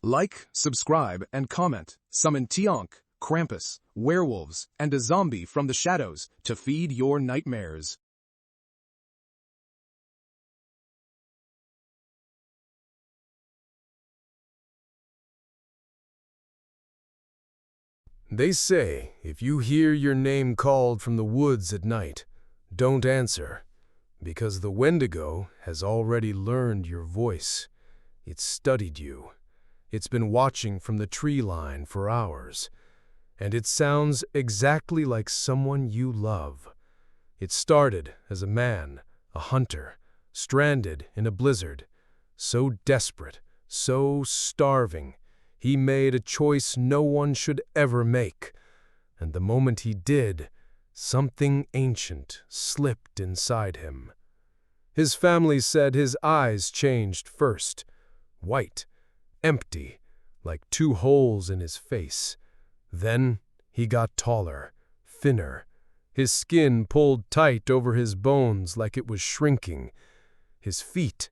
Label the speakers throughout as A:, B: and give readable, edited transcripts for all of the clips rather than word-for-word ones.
A: Like, subscribe, and comment. Summon Tionk, Krampus, werewolves, and a zombie from the shadows to feed your nightmares.
B: They say, if you hear your name called from the woods at night, don't answer, because the Wendigo has already learned your voice. It's studied you. It's been watching from the tree line for hours, and it sounds exactly like someone you love. It started as a man, a hunter, stranded in a blizzard, so desperate, so starving, he made a choice no one should ever make, and the moment he did, something ancient slipped inside him. His family said his eyes changed first, white, empty, like two holes in his face. Then he got taller, thinner. His skin pulled tight over his bones like it was shrinking. His feet,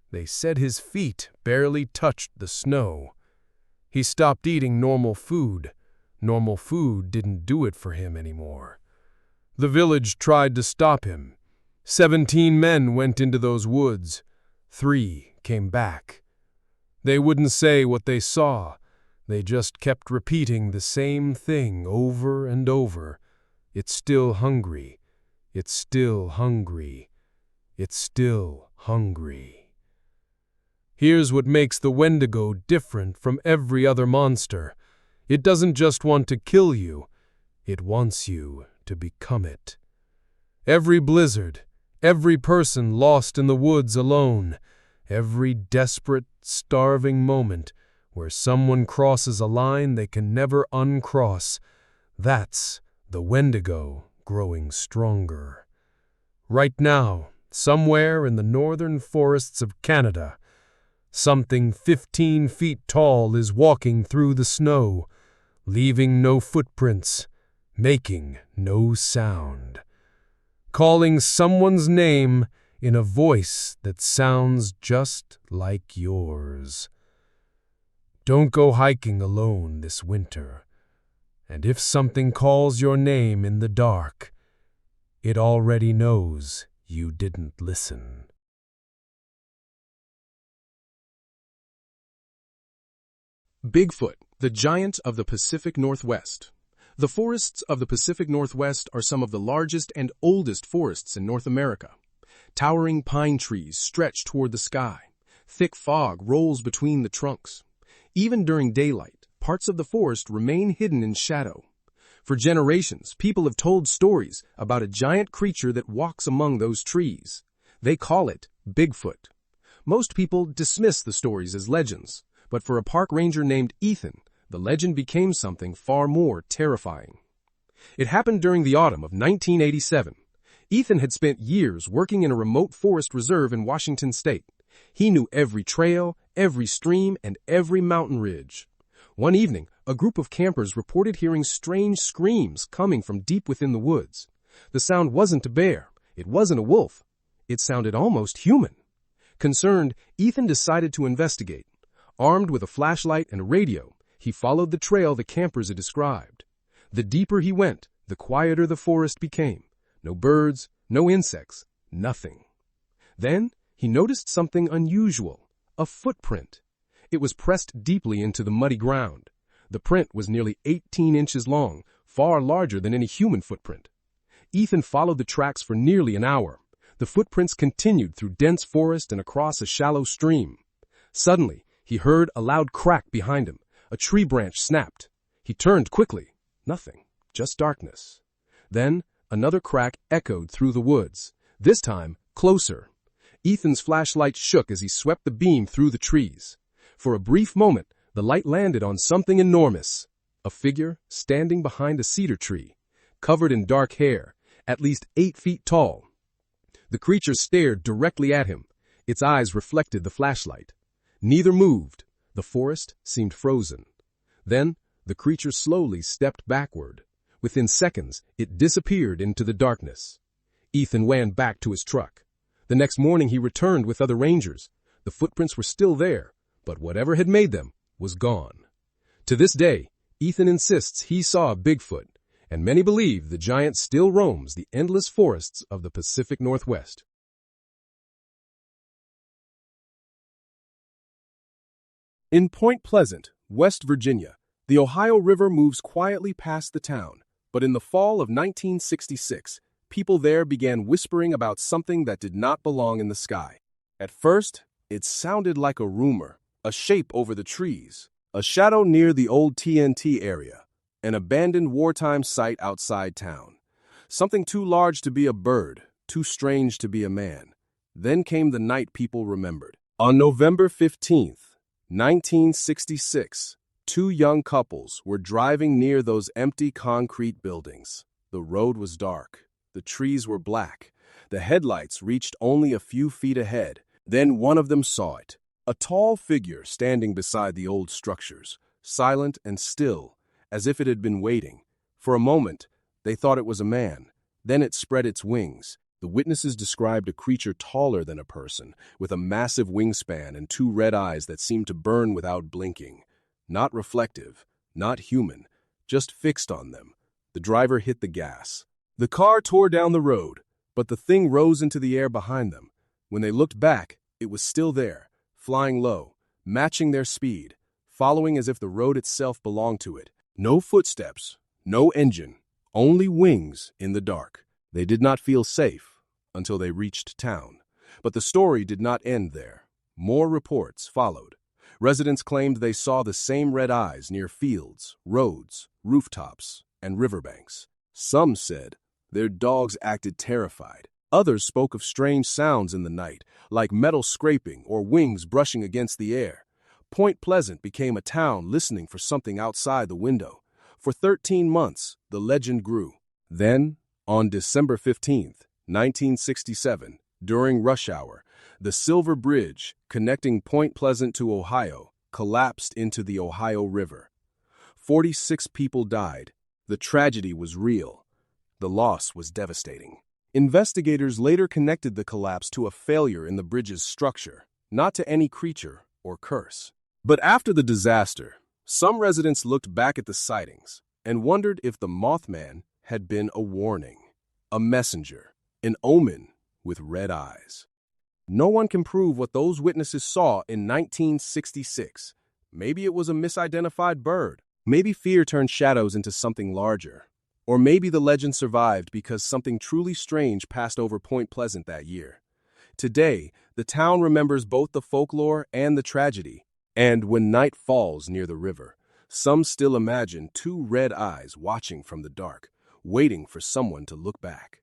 B: they said his feet barely touched the snow. He stopped eating normal food. Normal food didn't do it for him anymore. The village tried to stop him. 17 men went into those woods. 3 came back. They wouldn't say what they saw. They just kept repeating the same thing over and over. It's still hungry. It's still hungry. It's still hungry. Here's what makes the Wendigo different from every other monster. It doesn't just want to kill you. It wants you to become it. Every blizzard, every person lost in the woods alone, every desperate, starving moment where someone crosses a line they can never uncross, that's the Wendigo growing stronger. Right now, somewhere in the northern forests of Canada, something 15 feet tall is walking through the snow, leaving no footprints, making no sound, calling someone's name in a voice that sounds just like yours. Don't go hiking alone this winter, and if something calls your name in the dark, it already knows you didn't listen.
A: Bigfoot, the giant of the Pacific Northwest. The forests of the Pacific Northwest are some of the largest and oldest forests in North America. Towering pine trees stretch toward the sky. Thick fog rolls between the trunks. Even during daylight, parts of the forest remain hidden in shadow. For generations, people have told stories about a giant creature that walks among those trees. They call it Bigfoot. Most people dismiss the stories as legends, but for a park ranger named Ethan, the legend became something far more terrifying. It happened during the autumn of 1987. Ethan had spent years working in a remote forest reserve in Washington state. He knew every trail, every stream, and every mountain ridge. One evening, a group of campers reported hearing strange screams coming from deep within the woods. The sound wasn't a bear. It wasn't a wolf. It sounded almost human. Concerned, Ethan decided to investigate. Armed with a flashlight and a radio, he followed the trail the campers had described. The deeper he went, the quieter the forest became. No birds, no insects, nothing. Then he noticed something unusual, a footprint. It was pressed deeply into the muddy ground. The print was nearly 18 inches long, far larger than any human footprint. Ethan followed the tracks for nearly an hour. The footprints continued through dense forest and across a shallow stream. Suddenly, he heard a loud crack behind him. A tree branch snapped. He turned quickly. Nothing, just darkness. Then, another crack echoed through the woods, this time closer. Ethan's flashlight shook as he swept the beam through the trees. For a brief moment, the light landed on something enormous. A figure standing behind a cedar tree, covered in dark hair, at least 8 feet tall. The creature stared directly at him. Its eyes reflected the flashlight. Neither moved. The forest seemed frozen. Then, the creature slowly stepped backward. Within seconds, it disappeared into the darkness. Ethan ran back to his truck. The next morning he returned with other rangers. The footprints were still there, but whatever had made them was gone. To this day, Ethan insists he saw a Bigfoot, and many believe the giant still roams the endless forests of the Pacific Northwest. In Point Pleasant, West Virginia, the Ohio River moves quietly past the town, but in the fall of 1966, people there began whispering about something that did not belong in the sky. At first, it sounded like a rumor, a shape over the trees, a shadow near the old TNT area, an abandoned wartime site outside town. Something too large to be a bird, too strange to be a man. Then came the night people remembered. On November 15th, 1966, two young couples were driving near those empty concrete buildings. The road was dark. The trees were black. The headlights reached only a few feet ahead. Then one of them saw it. A tall figure standing beside the old structures, silent and still, as if it had been waiting. For a moment, they thought it was a man. Then it spread its wings. The witnesses described a creature taller than a person, with a massive wingspan and two red eyes that seemed to burn without blinking. Not reflective, not human, just fixed on them. The driver hit the gas. The car tore down the road, but the thing rose into the air behind them. When they looked back, it was still there, flying low, matching their speed, following as if the road itself belonged to it. No footsteps, no engine, only wings in the dark. They did not feel safe until they reached town. But the story did not end there. More reports followed. Residents claimed they saw the same red eyes near fields, roads, rooftops, and riverbanks. Some said their dogs acted terrified. Others spoke of strange sounds in the night, like metal scraping or wings brushing against the air. Point Pleasant became a town listening for something outside the window. For 13 months, the legend grew. Then, on December 15th, 1967, during rush hour, the Silver Bridge, connecting Point Pleasant to Ohio, collapsed into the Ohio River. 46 people died. The tragedy was real. The loss was devastating. Investigators later connected the collapse to a failure in the bridge's structure, not to any creature or curse. But after the disaster, some residents looked back at the sightings and wondered if the Mothman had been a warning, a messenger, an omen with red eyes. No one can prove what those witnesses saw in 1966. Maybe it was a misidentified bird. Maybe fear turned shadows into something larger. Or maybe the legend survived because something truly strange passed over Point Pleasant that year. Today, the town remembers both the folklore and the tragedy. And when night falls near the river, some still imagine two red eyes watching from the dark, waiting for someone to look back.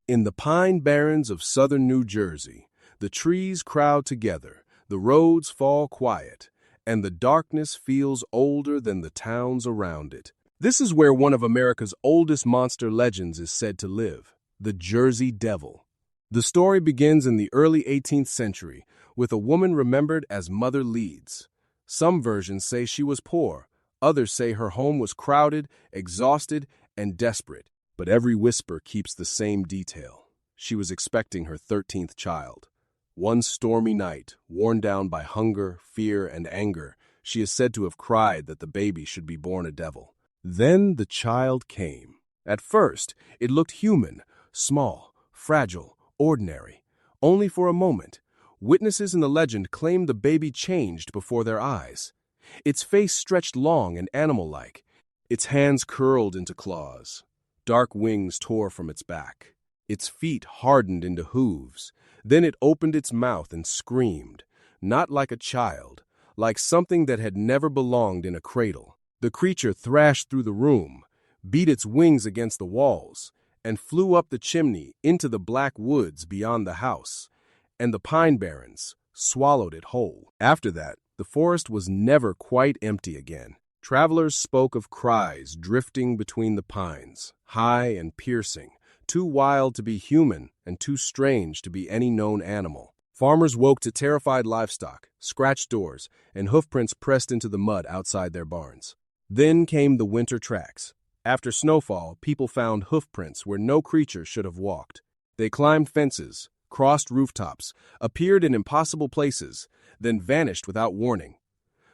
A: In the pine barrens of southern New Jersey, the trees crowd together, the roads fall quiet, and the darkness feels older than the towns around it. This is where one of America's oldest monster legends is said to live, the Jersey Devil. The story begins in the early 18th century with a woman remembered as Mother Leeds. Some versions say she was poor, others say her home was crowded, exhausted, and desperate. But every whisper keeps the same detail. She was expecting her 13th child. One stormy night, worn down by hunger, fear, and anger, she is said to have cried that the baby should be born a devil. Then the child came. At first, it looked human, small, fragile, ordinary. Only for a moment. Witnesses in the legend claim the baby changed before their eyes. Its face stretched long and animal-like. Its hands curled into claws. Dark wings tore from its back. Its feet hardened into hooves. Then it opened its mouth and screamed, not like a child, like something that had never belonged in a cradle. The creature thrashed through the room, beat its wings against the walls, and flew up the chimney into the black woods beyond the house, and the pine barrens swallowed it whole. After that, the forest was never quite empty again. Travelers spoke of cries drifting between the pines, high and piercing, too wild to be human and too strange to be any known animal. Farmers woke to terrified livestock, scratched doors, and hoofprints pressed into the mud outside their barns. Then came the winter tracks. After snowfall, people found hoofprints where no creature should have walked. They climbed fences, crossed rooftops, appeared in impossible places, then vanished without warning.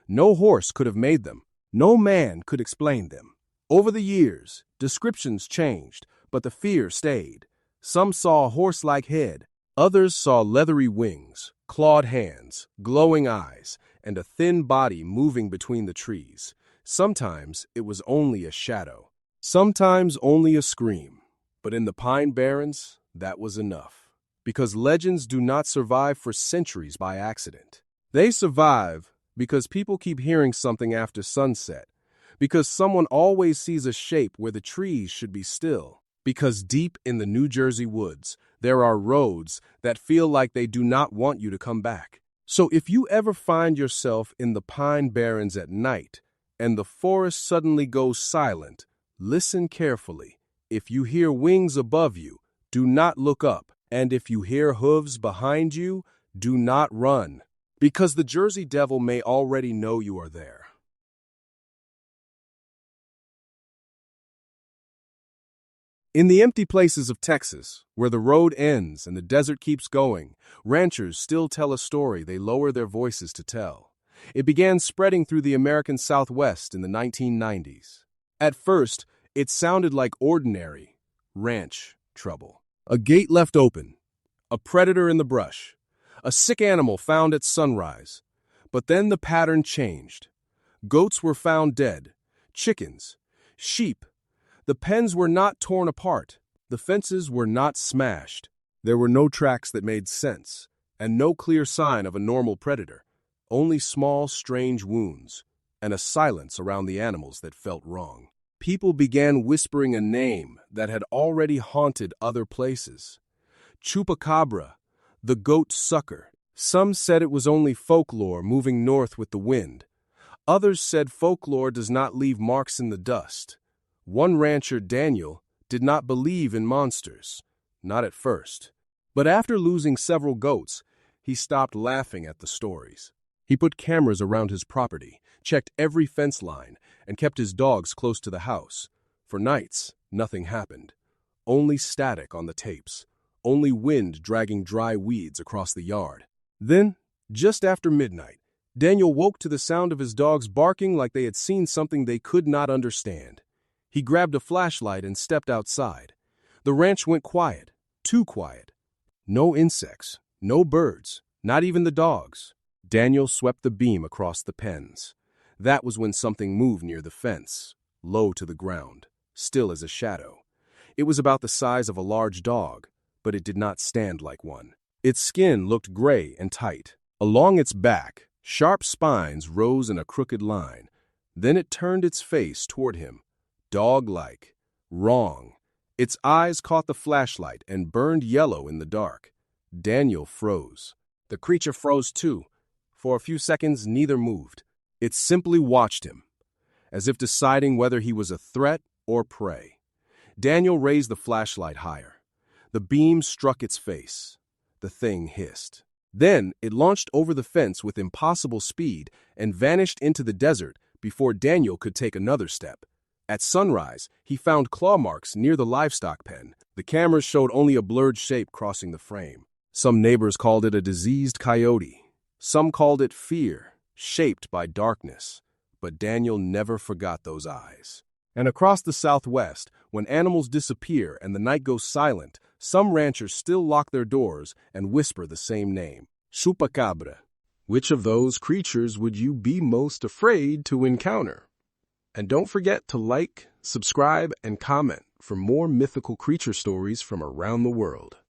A: No horse could have made them. No man could explain them. Over the years, descriptions changed, but the fear stayed. Some saw a horse-like head. Others saw leathery wings, clawed hands, glowing eyes, and a thin body moving between the trees. Sometimes it was only a shadow. Sometimes only a scream. But in the Pine Barrens, that was enough. Because legends do not survive for centuries by accident. They survive because people keep hearing something after sunset. Because someone always sees a shape where the trees should be still. Because deep in the New Jersey woods, there are roads that feel like they do not want you to come back. So if you ever find yourself in the Pine Barrens at night, and the forest suddenly goes silent, listen carefully. If you hear wings above you, do not look up. And if you hear hooves behind you, do not run. Because the Jersey Devil may already know you are there. In the empty places of Texas, where the road ends and the desert keeps going, ranchers still tell a story they lower their voices to tell. It began spreading through the American Southwest in the 1990s. At first, it sounded like ordinary ranch trouble. A gate left open, a predator in the brush, a sick animal found at sunrise. But then the pattern changed. Goats were found dead, chickens, sheep. The pens were not torn apart. The fences were not smashed. There were no tracks that made sense, and no clear sign of a normal predator. Only small, strange wounds, and a silence around the animals that felt wrong. People began whispering a name that had already haunted other places. Chupacabra, the goat sucker. Some said it was only folklore moving north with the wind. Others said folklore does not leave marks in the dust. One rancher, Daniel, did not believe in monsters, not at first. But after losing several goats, he stopped laughing at the stories. He put cameras around his property, checked every fence line, and kept his dogs close to the house. For nights, nothing happened. Only static on the tapes. Only wind dragging dry weeds across the yard. Then, just after midnight, Daniel woke to the sound of his dogs barking like they had seen something they could not understand. He grabbed a flashlight and stepped outside. The ranch went quiet, too quiet. No insects, no birds, not even the dogs. Daniel swept the beam across the pens. That was when something moved near the fence, low to the ground, still as a shadow. It was about the size of a large dog, but it did not stand like one. Its skin looked gray and tight. Along its back, sharp spines rose in a crooked line. Then it turned its face toward him. Dog-like, wrong. Its eyes caught the flashlight and burned yellow in the dark. Daniel froze. The creature froze too. For a few seconds, neither moved. It simply watched him, as if deciding whether he was a threat or prey. Daniel raised the flashlight higher. The beam struck its face. The thing hissed. Then it launched over the fence with impossible speed and vanished into the desert before Daniel could take another step. At sunrise, he found claw marks near the livestock pen. The cameras showed only a blurred shape crossing the frame. Some neighbors called it a diseased coyote. Some called it fear, shaped by darkness. But Daniel never forgot those eyes. And across the Southwest, when animals disappear and the night goes silent, some ranchers still lock their doors and whisper the same name, Chupacabra. Which of those creatures would you be most afraid to encounter? And don't forget to like, subscribe, and comment for more mythical creature stories from around the world.